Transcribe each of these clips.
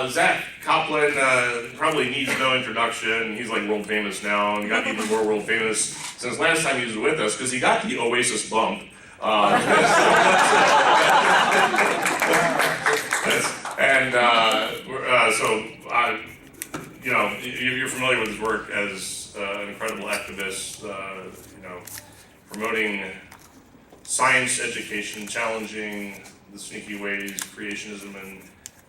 Zack, Kopplin probably needs no introduction. He's like world famous now, and got even more world famous since last time he was with us because he got the Oasis bump. You're familiar with his work as an incredible activist, promoting science education, challenging the sneaky ways creationism and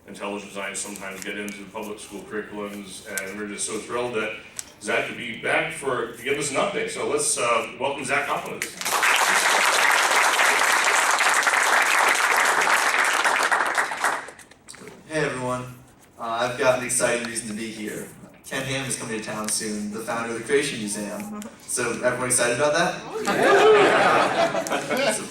intelligent design sometimes get into public school curriculums, and we're just so thrilled that Zack could be back to give us an update. So let's welcome Zack Kopplin. Hey everyone, I've got an exciting reason to be here. Ken Ham is coming to town soon, the founder of the Creation Museum. So everyone excited about that? So,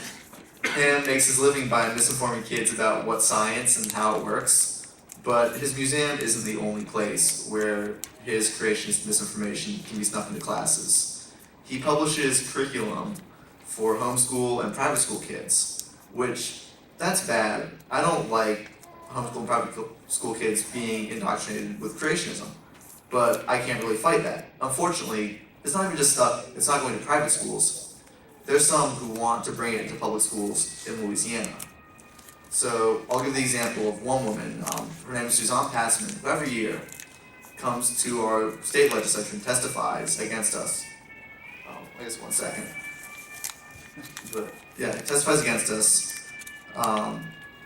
Ham makes his living by misinforming kids about what science and how it works, but his museum isn't the only place where his creationist misinformation can be snuck into classes. He publishes curriculum for homeschool and private school kids, which, that's bad. I don't like homeschool and private school kids being indoctrinated with creationism, but I can't really fight that. Unfortunately, it's not going to private schools. There's some who want to bring it to public schools in Louisiana. So I'll give the example of one woman, her name is Suzanne Passman, who every year comes to our state legislature and testifies against us. I guess 1 second. But yeah, testifies against us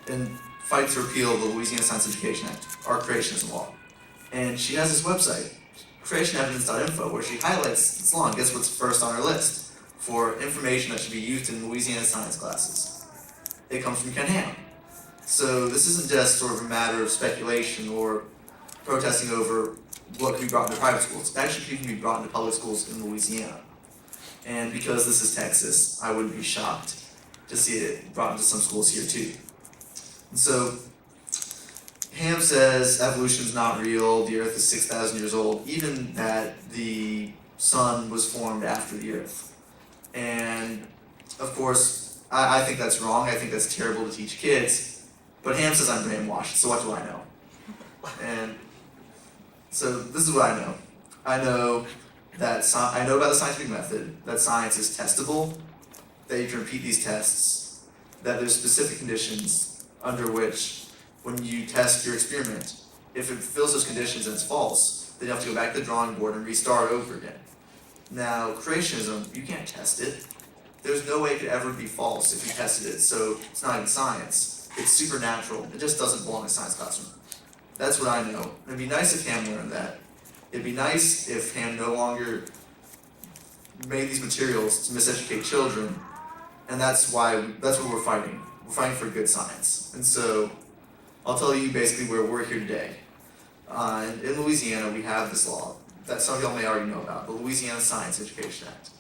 and fights to repeal the Louisiana Science Education Act, our creationism law. And she has this website, creationevidence.info, where she highlights this law and guess what's first on her list for information that should be used in Louisiana science classes. It comes from Ken Ham. So this isn't just sort of a matter of speculation or protesting over what can be brought into private schools. It actually can be brought into public schools in Louisiana. And because this is Texas, I wouldn't be shocked to see it brought into some schools here too. And so Ham says evolution is not real, the Earth is 6,000 years old, even that the sun was formed after the Earth. And of course, I think that's wrong. I think that's terrible to teach kids. But Ham says I'm brainwashed, so what do I know? And so this is what I know. I know about the scientific method, that science is testable, that you can repeat these tests, that there's specific conditions under which when you test your experiment, if it fulfills those conditions and it's false, then you have to go back to the drawing board and restart over again. Now, creationism, you can't test it. There's no way it could ever be false if you tested it, so it's not even science. It's supernatural. It just doesn't belong in a science classroom. That's what I know. It'd be nice if Ham learned that. It'd be nice if Ham no longer made these materials to miseducate children, and that's what we're fighting. We're fighting for good science. And so, I'll tell you basically where we're here today. In Louisiana, we have this law that some of y'all may already know about, the Louisiana Science Education Act.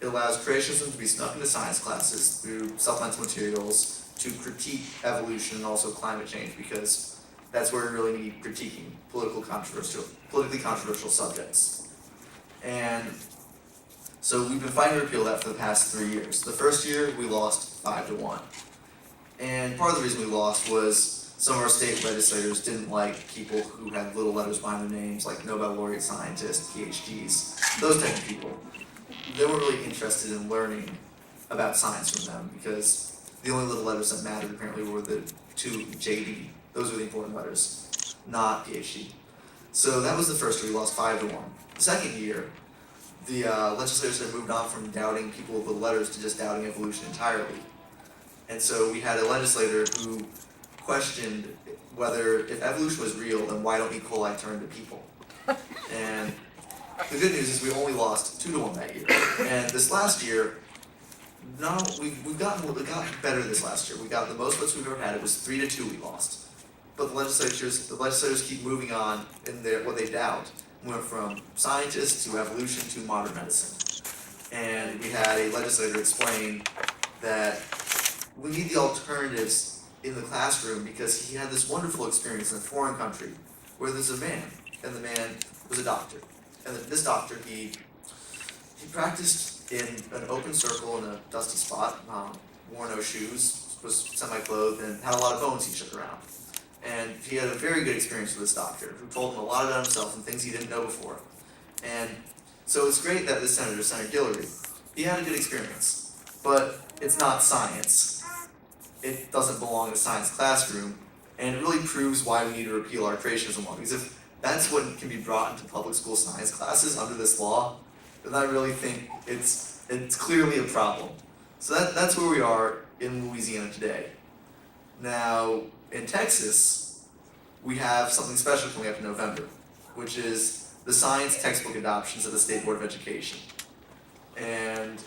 It allows creationism to be snuck into science classes through supplemental materials to critique evolution and also climate change, because that's where we really need critiquing politically controversial subjects. And so we've been fighting to repeal that for the past 3 years. The first year, we lost 5-1. And part of the reason we lost was some of our state legislators didn't like people who had little letters behind their names, like Nobel laureate scientists, PhDs, those type of people. They weren't really interested in learning about science from them, because the only little letters that mattered apparently were the 2 JD. Those were the important letters, not PhD. So that was the first year, we lost 5-1. The second year, the legislators had moved on from doubting people with little letters to just doubting evolution entirely. And so we had a legislator who questioned whether, if evolution was real, then why don't E. coli turn to people? And the good news is we only lost 2-1 that year. And this last year, we've gotten better this last year. We got the most votes we've ever had. It was 3-2 we lost. But the legislators keep moving on in what they doubt. We went from scientists to evolution to modern medicine. And we had a legislator explain that we need the alternatives in the classroom because he had this wonderful experience in a foreign country where there's a man, and the man was a doctor. And this doctor, he practiced in an open circle in a dusty spot, wore no shoes, was semi-clothed, and had a lot of bones he shook around. And he had a very good experience with this doctor who told him a lot about himself and things he didn't know before. And so it's great that this senator, Senator Guillory, he had a good experience, but it's not science. It doesn't belong in a science classroom, and it really proves why we need to repeal our creationism law. Because if that's what can be brought into public school science classes under this law, then I really think it's clearly a problem. So that's where we are in Louisiana today. Now, in Texas, we have something special coming up in November, which is the science textbook adoptions at the State Board of Education. And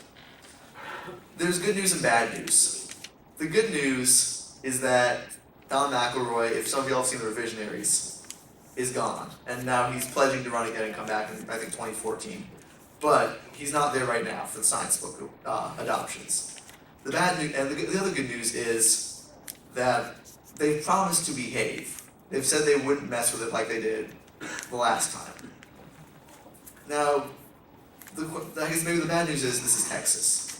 there's good news and bad news. The good news is that Don McElroy, if some of y'all have seen the Revisionaries, is gone. And now he's pledging to run again and come back in, I think, 2014. But he's not there right now for the science book adoptions. The bad news, and the other good news is that they've promised to behave. They've said they wouldn't mess with it like they did the last time. Now, I guess maybe the bad news is this is Texas.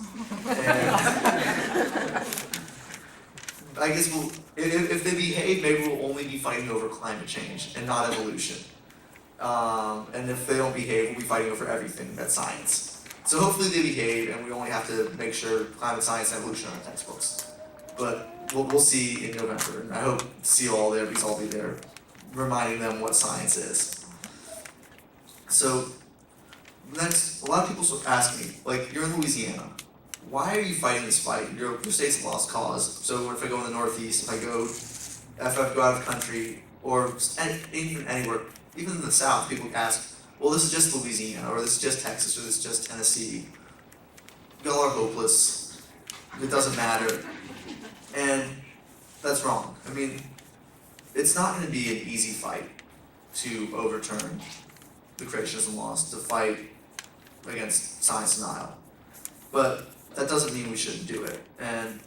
And I guess if they behave, maybe we'll only be fighting over climate change and not evolution. And if they don't behave, we'll be fighting over everything that's science. So hopefully they behave, and we only have to make sure climate science and evolution are in textbooks. But we'll see in November, and I hope to see you all there because I'll be there reminding them what science is. So next, a lot of people ask me, like, you're in Louisiana. Why are you fighting this fight? Your state's a lost cause. So if I go in the Northeast, if I go out of the country, or even anywhere, even in the South, people ask, well, this is just Louisiana, or this is just Texas, or this is just Tennessee. Y'all are hopeless. It doesn't matter. And that's wrong. I mean, it's not going to be an easy fight to overturn the creationism laws, to fight against science denial. But that doesn't mean we shouldn't do it. And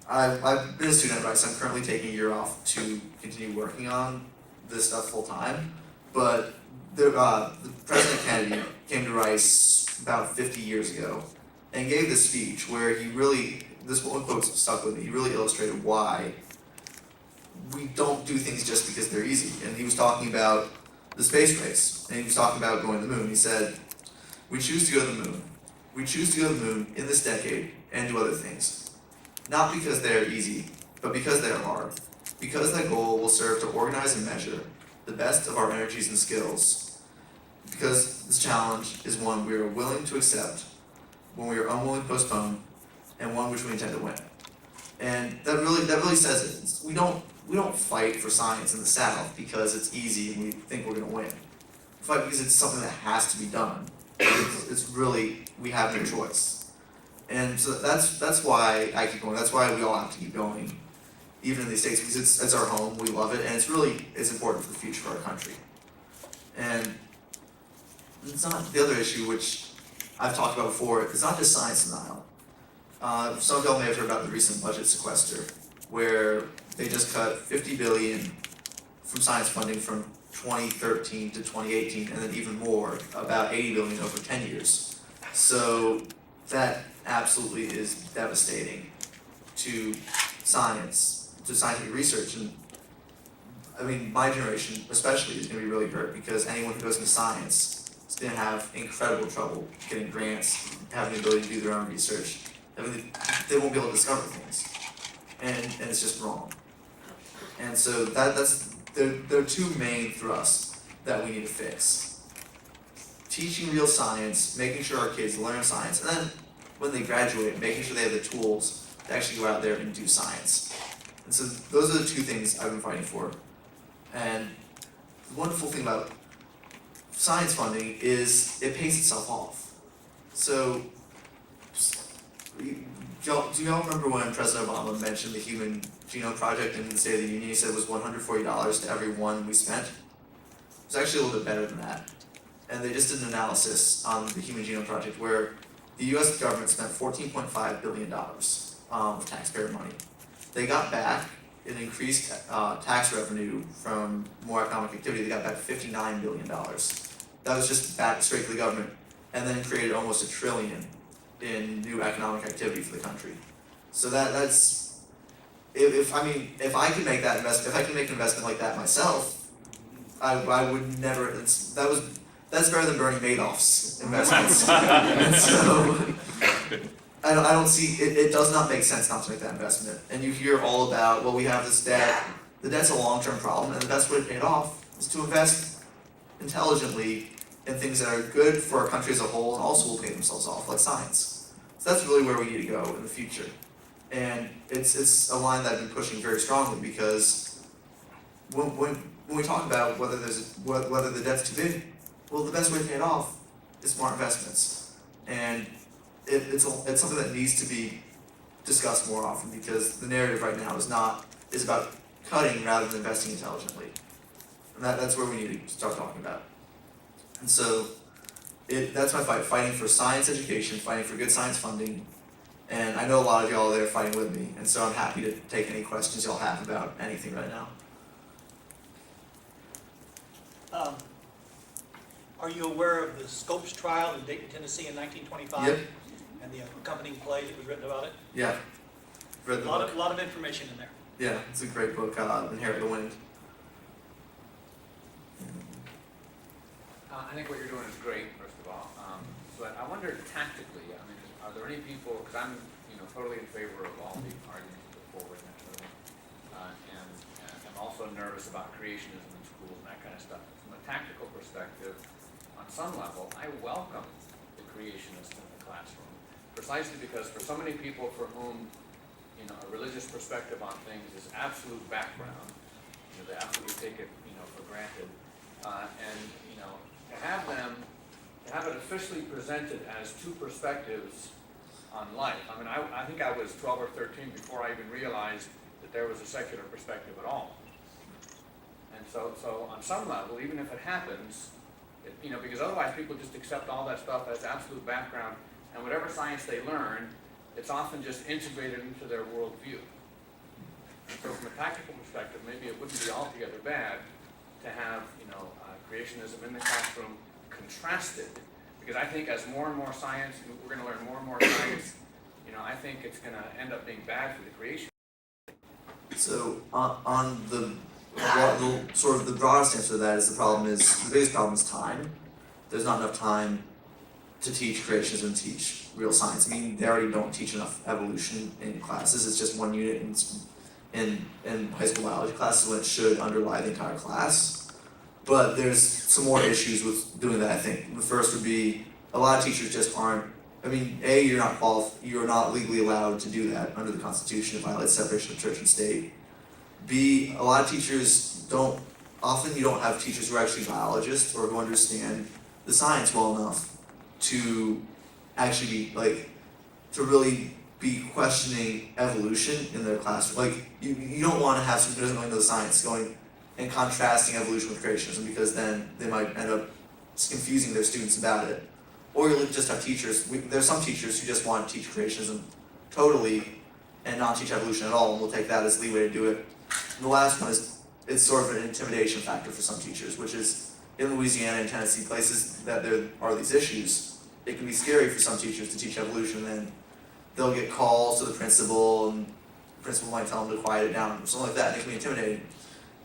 I've been a student at Rice. I'm currently taking a year off to continue working on this stuff full time. But the President Kennedy came to Rice about 50 years ago and gave this speech where he really, this one quote stuck with me, he really illustrated why we don't do things just because they're easy. And he was talking about the space race, and he was talking about going to the moon. He said, we choose to go to the moon. We choose to go to the moon in this decade and do other things. Not because they are easy, but because they are hard. Because that goal will serve to organize and measure the best of our energies and skills. Because this challenge is one we are willing to accept, one we are unwilling to postpone, and one which we intend to win. And that really says it. We don't fight for science in the South because it's easy and we think we're going to win. We fight because it's something that has to be done. It's really, we have no choice. And so that's why I keep going. That's why we all have to keep going, even in these states, because it's our home. We love it, and it's important for the future of our country. And it's not the other issue, which I've talked about before. It's not just science denial. Some of y'all may have heard about the recent budget sequester, where they just cut $50 billion from science funding from 2013 to 2018, and then even more, about $80 billion over 10 years. So that absolutely is devastating to science, to scientific research. And I mean, my generation especially is going to be really hurt because anyone who goes into science is going to have incredible trouble getting grants, having the ability to do their own research. I mean, they won't be able to discover things, and it's just wrong. And so there are two main thrusts that we need to fix. Teaching real science, making sure our kids learn science, and then when they graduate, making sure they have the tools to actually go out there and do science. And so those are the two things I've been fighting for. And the wonderful thing about science funding is it pays itself off. So, do y'all remember when President Obama mentioned the Human Genome Project in the State of the Union? He said it was $140 to every one we spent. It was actually a little bit better than that. And they just did an analysis on the Human Genome Project where the US government spent $14.5 billion of taxpayer money. They got back an increased tax revenue from more economic activity. They got back $59 billion. That was just back straight to the government, and then created almost $1 trillion in new economic activity for the country. So if I could make that investment, if I can make an investment like that myself, I would never. That's better than Bernie Madoff's investments. And so I don't see it. It does not make sense not to make that investment. And you hear all about, well, we have this debt. The debt's a long-term problem, and the best way to pay it off is to invest intelligently in things that are good for our country as a whole and also will pay themselves off, like science. So that's really where we need to go in the future. And it's a line that I've been pushing very strongly, because when we talk about whether the debt's too big, well, the best way to pay it off is smart investments. And it's something that needs to be discussed more often, because the narrative right now is about cutting rather than investing intelligently. And that's where we need to start talking about. And so that's my fight, fighting for science education, fighting for good science funding. And I know a lot of y'all are there fighting with me, and so I'm happy to take any questions y'all have about anything right now. Are you aware of the Scopes trial in Dayton, Tennessee in 1925? Yep. And the accompanying play that was written about it? Yeah. Read the book. A lot of information in there. Yeah, it's a great book, Inherit the Wind. I think what you're doing is great, first of all. But I wonder tactically, are there any people, because I'm totally in favor of all the arguments put forward and that sort of thing. And I'm also nervous about creationism in schools and that kind of stuff. From a tactical perspective, on some level, I welcome the creationist in the classroom, precisely because for so many people for whom a religious perspective on things is absolute background, they absolutely take it for granted, and to have it officially presented as two perspectives on life. I think I was 12 or 13 before I even realized that there was a secular perspective at all. And so on some level, even if it happens, because otherwise people just accept all that stuff as absolute background, and whatever science they learn, it's often just integrated into their worldview. And so from a tactical perspective, maybe it wouldn't be altogether bad to have creationism in the classroom contrasted, because I think as more and more science, we're going to learn more and more science, I think it's going to end up being bad for the creation. So on the sort of the broadest answer to that is the biggest problem is time. There's not enough time to teach creationism and teach real science. They already don't teach enough evolution in classes. It's just one unit in high school biology classes when it should underlie the entire class. But there's some more issues with doing that, I think. The first would be a lot of teachers just aren't. A, you're not legally allowed to do that under the Constitution. It violates separation of church and state. B, a lot of teachers often you don't have teachers who are actually biologists or who understand the science well enough to actually to really be questioning evolution in their classroom. You don't want to have someone who doesn't really know the science going and contrasting evolution with creationism, because then they might end up confusing their students about it. Or you'll just have teachers, there's some teachers who just want to teach creationism totally and not teach evolution at all, and we'll take that as leeway to do it. And the last one is, it's sort of an intimidation factor for some teachers, which is in Louisiana and Tennessee, places that there are these issues, it can be scary for some teachers to teach evolution, and then they'll get calls to the principal, and the principal might tell them to quiet it down, or something like that, and it can be intimidating.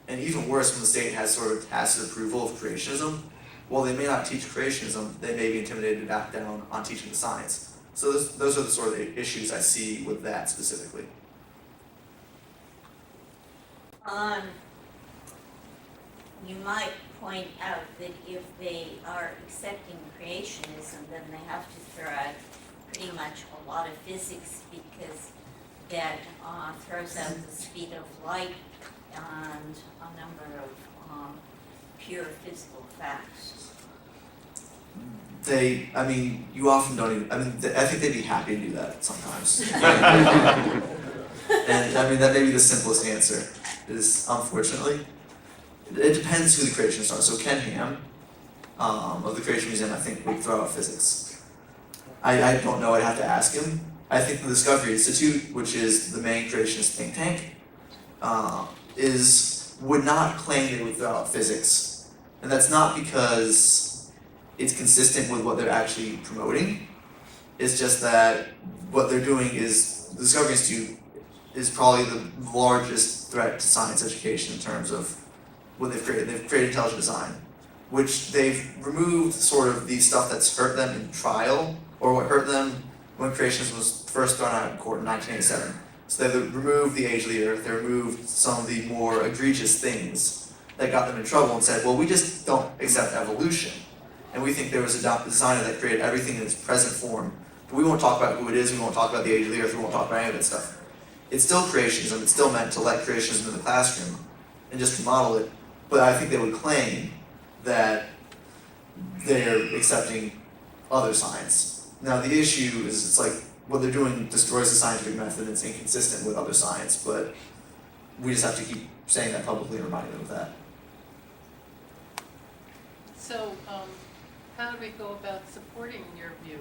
And even worse, when the state has sort of tacit approval of creationism, while they may not teach creationism, they may be intimidated to back down on teaching the science. So those are the sort of issues I see with that specifically. You might point out that if they are accepting creationism, then they have to throw out pretty much a lot of physics, because that throws out the speed of light and a number of pure physical facts. You often don't even, I think they'd be happy to do that sometimes. And that may be the simplest answer, is unfortunately. It depends who the creationists are. So Ken Ham, of the Creation Museum, I think would throw out physics. I don't know, I'd have to ask him. I think the Discovery Institute, which is the main creationist think tank, would not claim they would throw out physics. And that's not because it's consistent with what they're actually promoting. It's just that what they're doing is, the Discovery Institute is probably the largest threat to science education in terms of what they've created. They've created intelligent design, which they've removed sort of the stuff that's hurt them in trial, or what hurt them when creationism was first thrown out in court in 1987. So they removed the age of the earth, they removed some of the more egregious things that got them in trouble and said, well, we just don't accept evolution. And we think there was a designer that created everything in its present form. But we won't talk about who it is, we won't talk about the age of the earth, we won't talk about any of that stuff. It's still creationism, it's still meant to let creationism in the classroom and just model it. But I think they would claim that they're accepting other science. Now the issue is, it's like, what they're doing destroys the scientific method, it's inconsistent with other science, but we just have to keep saying that publicly and reminding them of that. So, how do we go about supporting your view?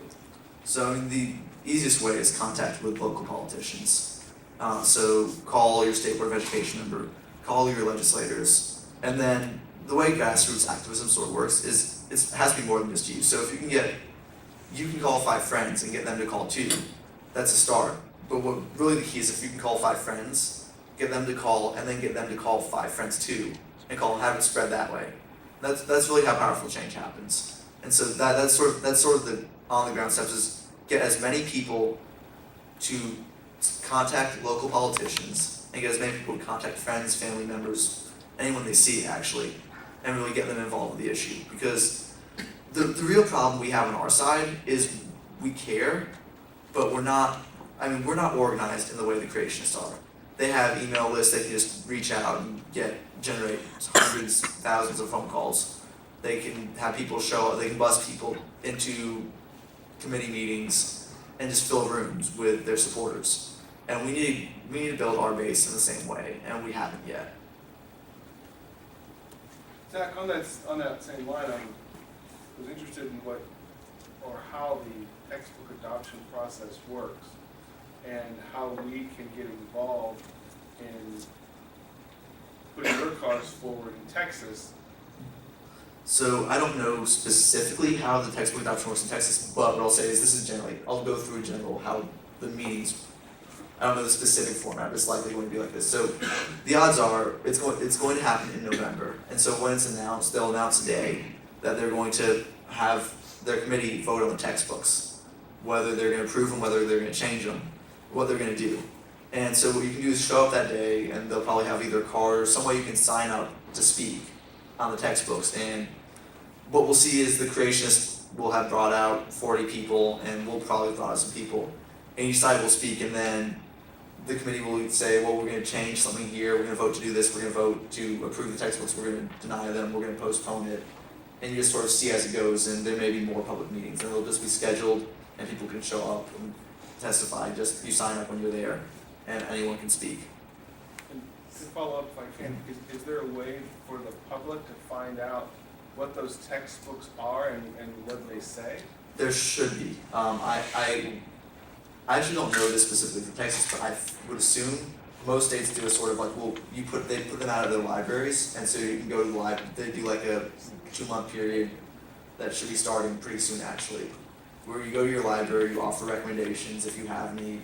So I mean, the easiest way is contact with local politicians. So call your state board of education member, call your legislators, and then the way grassroots activism sort of works is it has to be more than just you. So if you can call 5 friends and get them to call 2. That's a start. But what really the key is if you can call 5 friends, get them to call, and then get them to call 5 friends too, and have it spread that way. That's really how powerful change happens. And so that's sort of the on the ground steps is get as many people to contact local politicians and get as many people to contact friends, family members, anyone they see actually, and really get them involved with the issue. Because the real problem we have on our side is we care, but we're not organized in the way the creationists are. They have email lists, they can just reach out and generate hundreds, thousands of phone calls. They can have people show up, they can buzz people into committee meetings and just fill rooms with their supporters. And we need to build our base in the same way, and we haven't yet. Zack, on that same line, I was interested in how the textbook adoption process works and how we can get involved in putting your cause forward in Texas. So I don't know specifically how the textbook adoption works in Texas, but what I'll say is this is generally, I'll go through in general how the meetings, I don't know the specific format, but it's likely going to be like this. So the odds are it's going to happen in November. And so when it's announced, they'll announce a day that they're going to have their committee vote on the textbooks, whether they're going to approve them, whether they're going to change them, what they're going to do. And so what you can do is show up that day, and they'll probably have either a card or some way you can sign up to speak on the textbooks. And what we'll see is the creationists will have brought out 40 people, and we'll probably have brought out some people. And each side will speak, and then the committee will say, well, we're going to change something here, we're going to vote to do this, we're going to vote to approve the textbooks, we're going to deny them, we're going to postpone it. And you just sort of see as it goes, and there may be more public meetings, and they'll just be scheduled, and people can show up and testify. Just you sign up when you're there, and anyone can speak. And to follow up, if I can, is there a way for the public to find out what those textbooks are and what they say? There should be. I actually don't know this specifically for Texas, but I would assume most states do a sort of like, well, they put them out of their libraries, and so you can go to the library. They do like a 2-month period that should be starting pretty soon actually, where you go to your library, you offer recommendations if you have any,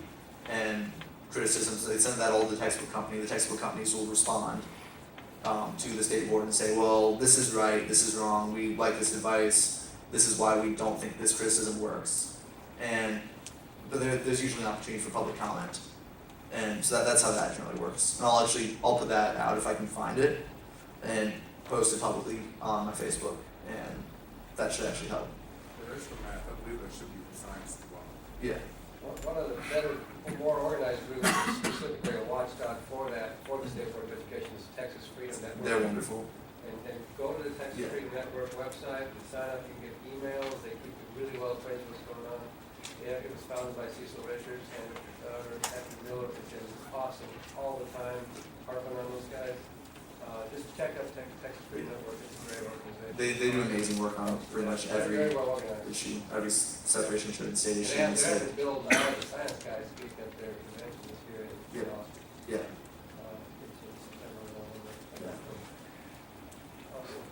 and criticisms. They send that all to the textbook company. The textbook companies will respond to the state board and say, well, this is right, this is wrong, we like this advice, this is why we don't think this criticism works. But there's usually an opportunity for public comment. And so that's how that generally works. And I'll put that out if I can find it and post it publicly on my Facebook, and that should actually help. There is the map, I believe there should be the science as well. Yeah. One of the better, more organized groups specifically a watchdog for the State Board of Education is Texas Freedom Network. They're wonderful. And go to the Texas Freedom Network website, and sign up, you can get emails, they keep you really well appraised what's going on. Yeah, it was founded by Cecil Richards and Richard Daughter and Kathy Miller, which is awesome all the time, harping on those guys. Just check out Texas Freedom Network, it's a great organization. They do amazing work on pretty much every Very well organized. issue, every separation of church and state issue. They in the have state. to build now the science guys speak at their convention this year in Yeah. Austin. Yeah. It's in September or November. Yeah. Awesome.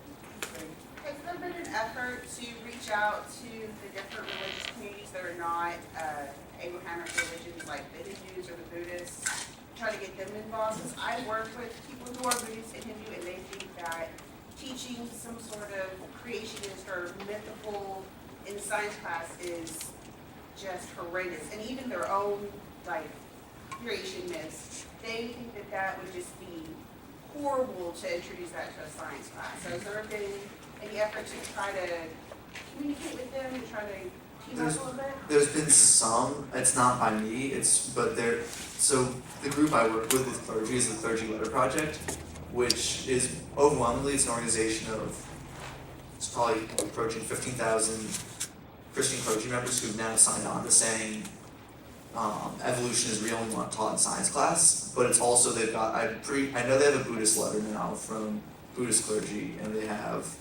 Has there been an effort to reach out to the different religious communities that are not Abrahamic religions, like the Hindus or the Buddhists, try to get them involved, because I work with people who are Buddhist and Hindu, and they think that teaching some sort of creationist or mythical in science class is just horrendous, and even their own, like, creation myths, they think that that would just be horrible to introduce that to a science class. So has there been any effort to try to communicate with them and try to team up a little bit? There's been some, it's not by me, so the group I work with clergy is the Clergy Letter Project, which is overwhelmingly, it's an organization of, it's probably approaching 15,000 Christian clergy members who've now signed on to saying evolution is real and not taught in science class, but it's also, they've got, I know they have a Buddhist letter now from Buddhist clergy, and they have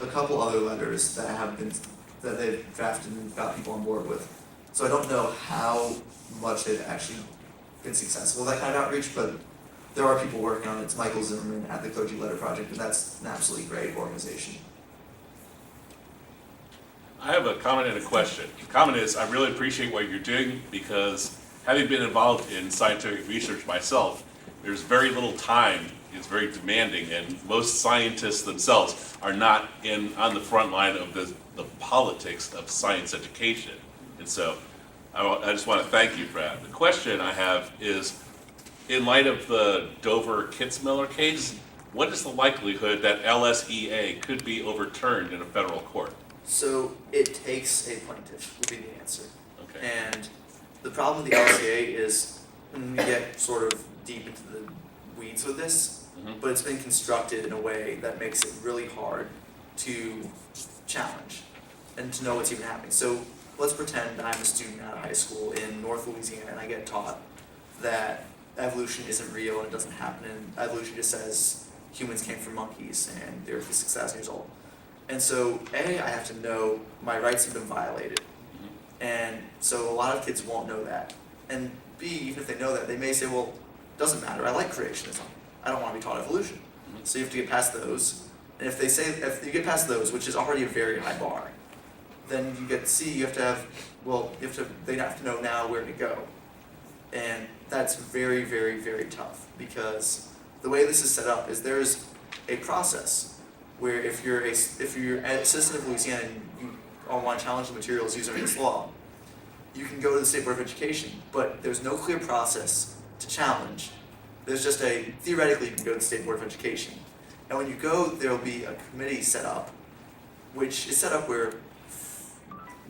a couple other letters that they've drafted and got people on board with. So I don't know how much they've actually been successful with that kind of outreach, but there are people working on it. It's Michael Zimmerman at the Clergy Letter Project, and that's an absolutely great organization. I have a comment and a question. The comment is, I really appreciate what you're doing because having been involved in scientific research myself, there's very little time, it's very demanding, and most scientists themselves are not on the front line of the politics of science education. And so I just want to thank you for that. The question I have is, in light of the Dover Kitzmiller case, what is the likelihood that LSEA could be overturned in a federal court? So it takes a plaintiff would be the answer. Okay. And the problem with the LCA is when we get sort of deep into the weeds with this, but it's been constructed in a way that makes it really hard to challenge and to know what's even happening. So let's pretend I'm a student out of high school in North Louisiana and I get taught that evolution isn't real and it doesn't happen, and evolution just says humans came from monkeys and the Earth is 6,000 years old. And so, A, I have to know my rights have been violated. And so a lot of kids won't know that. And B, even if they know that, they may say, well, it doesn't matter, I like creationism. I don't want to be taught evolution. So you have to get past those. And if you get past those, which is already a very high bar, then you get C, they have to know now where to go. And that's very, very, very tough, because the way this is set up is there's a process where if you're a citizen of Louisiana and you want to challenge the materials used under this law, you can go to the State Board of Education, but there's no clear process to challenge. There's just theoretically you can go to the State Board of Education. And when you go, there'll be a committee set up, which is set up where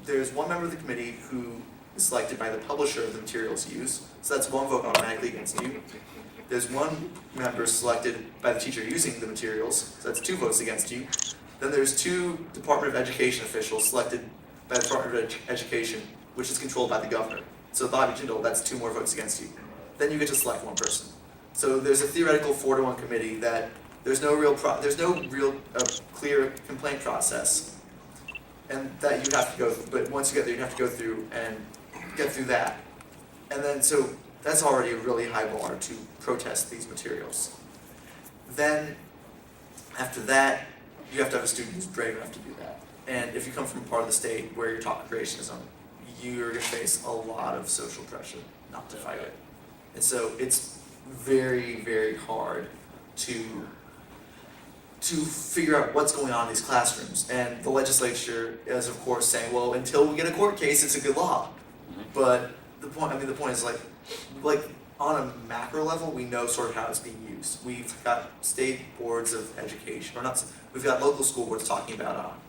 there's one member of the committee who is selected by the publisher of the materials used, so that's one vote automatically against you. There's one member selected by the teacher using the materials, so that's 2 votes against you. Then there's 2 Department of Education officials selected by the Department of Education, which is controlled by the governor. So Bobby Jindal, that's 2 more votes against you. Then you get to select one person. So there's a theoretical 4-to-1 committee that there's no real clear complaint process, and that you have to go through. But once you get there, you have to go through and get through that. And then so that's already a really high bar to protest these materials. Then, after that, you have to have a student who's brave enough to do that. And if you come from a part of the state where you're taught creationism, you're going to face a lot of social pressure not to fight it. And so it's very, very hard to figure out what's going on in these classrooms. And the legislature is, of course, saying, well, until we get a court case, it's a good law. But the point is like on a macro level, we know sort of how it's being used. We've got state boards of education, we've got local school boards talking about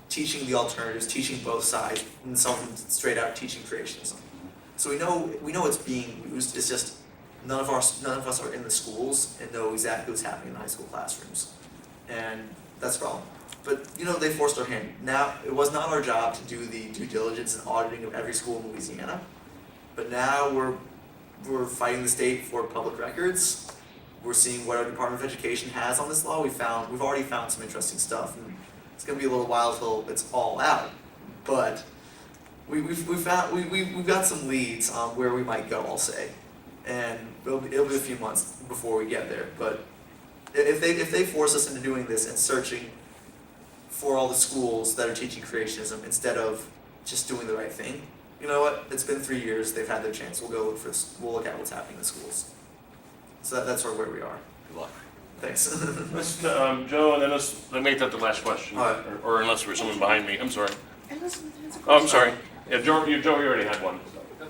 teaching the alternatives, teaching both sides, and some of them straight out teaching creationism. So we know it's being used. It's just none of us are in the schools and know exactly what's happening in the high school classrooms, and that's a problem. But they forced our hand. Now it was not our job to do the due diligence and auditing of every school in Louisiana, but now we're fighting the state for public records. We're seeing what our Department of Education has on this law. We've already found some interesting stuff, and it's going to be a little while till it's all out. But we've got some leads on where we might go, I'll say, and it'll be a few months before we get there. But if they force us into doing this and searching for all the schools that are teaching creationism instead of just doing the right thing, you know what, it's been 3 years, they've had their chance, we'll look at what's happening in the schools. So that's sort of where we are. Good luck. Thanks. Let's, Joe, and then let's make that the last question, All right. or unless there's someone behind me, I'm sorry. Elizabeth has a Oh, I'm question. sorry. Yeah, Joe, you already had one.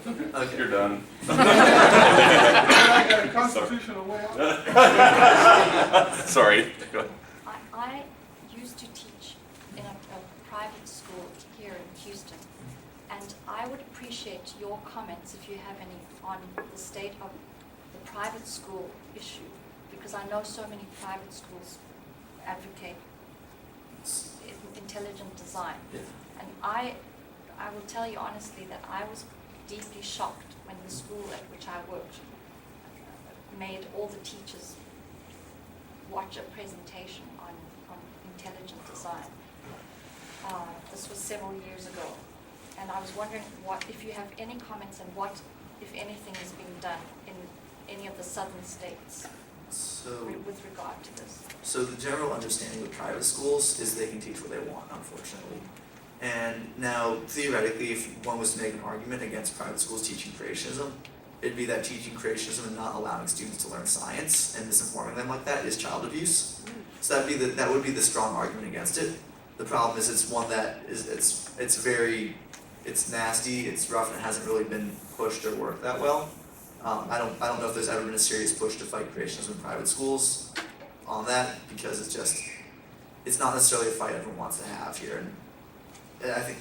Okay. You're done. I got a constitutional way out. Sorry. Go ahead. I used to teach in a private school here in Houston, and I would appreciate your comments, if you have any, on the state of the private school issue, because I know so many private schools advocate intelligent design. Yeah. And I will tell you honestly that I was deeply shocked when the school at which I worked made all the teachers watch a presentation on intelligent design. This was several years ago. And I was wondering if you have any comments on what, if anything, is being done in any of the southern states So, with regard to this. so the general understanding with private schools is they can teach what they want, unfortunately. And now, theoretically, if one was to make an argument against private schools teaching creationism, it'd be that teaching creationism and not allowing students to learn science and misinforming them like that is child abuse. So that would be the strong argument against it. The problem is it's one that is it's nasty, it's rough, and it hasn't really been pushed or worked that well. I don't know if there's ever been a serious push to fight creationism in private schools on that, because it's not necessarily a fight everyone wants to have here. And I think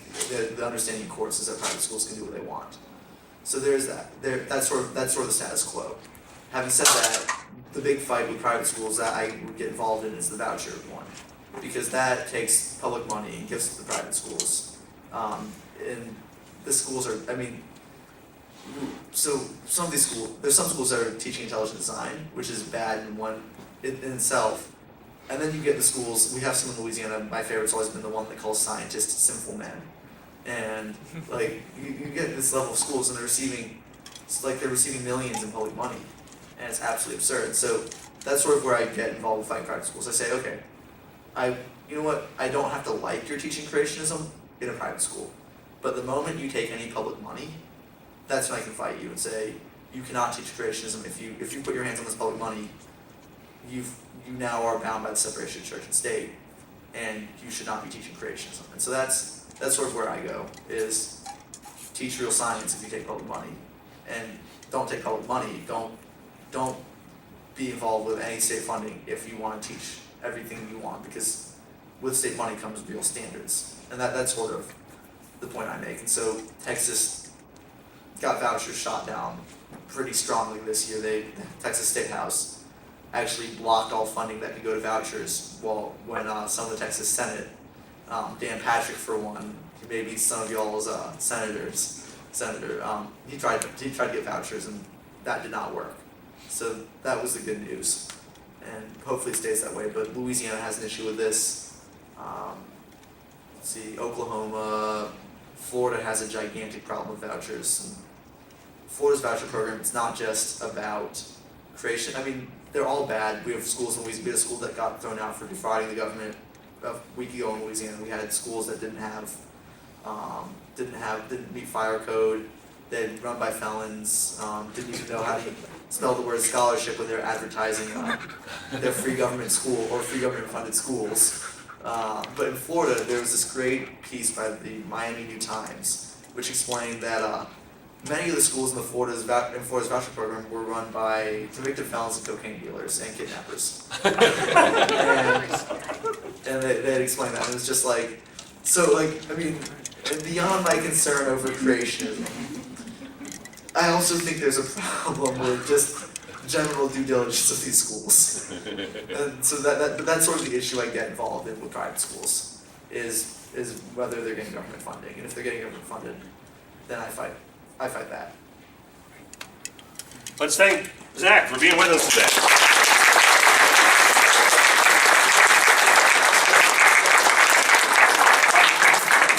the understanding in courts is that private schools can do what they want. So there's that. That's sort of the status quo. Having said that, the big fight with private schools that I would get involved in is the voucher one, because that takes public money and gives it to the private schools. And the schools are, so some of these schools, there's some schools that are teaching intelligent design, which is bad in itself. And then you get the schools, we have some in Louisiana, my favorite's always been the one that calls scientists sinful men. And like, you get this level of schools and they're receiving millions in public money. And it's absolutely absurd. So that's sort of where I get involved with fighting private schools. I say, okay, you know what, I don't have to like your teaching creationism in a private school. But the moment you take any public money, that's when I can fight you and say, you cannot teach creationism. If you put your hands on this public money, you now are bound by the separation of church and state, and you should not be teaching creationism. And so that's sort of where I go, is teach real science if you take public money, and don't take public money. Don't be involved with any state funding if you want to teach everything you want, because with state money comes real standards, and that's sort of the point I make. And so Texas got vouchers shot down pretty strongly this year. The Texas State House actually blocked all funding that could go to vouchers when some of the Texas Senate, Dan Patrick for one, maybe some of y'all's senator, he tried to get vouchers and that did not work. So that was the good news, and hopefully it stays that way. But Louisiana has an issue with this. Let's see, Oklahoma, Florida has a gigantic problem with vouchers. And Florida's voucher program, it's not just about creation. They're all bad. We have schools in Louisiana. We had a school that got thrown out for defrauding the government a week ago in Louisiana. We had schools that didn't meet fire code. They had run by felons. Didn't even know how to spell the word scholarship when they're advertising their free government school or free government funded schools. But in Florida, there was this great piece by the Miami New Times, which explained that many of the schools in Florida's voucher program were run by convicted felons and cocaine dealers and kidnappers. and they had explained that, and it's just like, beyond my concern over creationism, I also think there's a problem with just general due diligence of these schools. And so that's sort of the issue I get involved in with private schools, is whether they're getting government funding. And if they're getting government funded, then I fight that. Let's thank Zack for being with us today.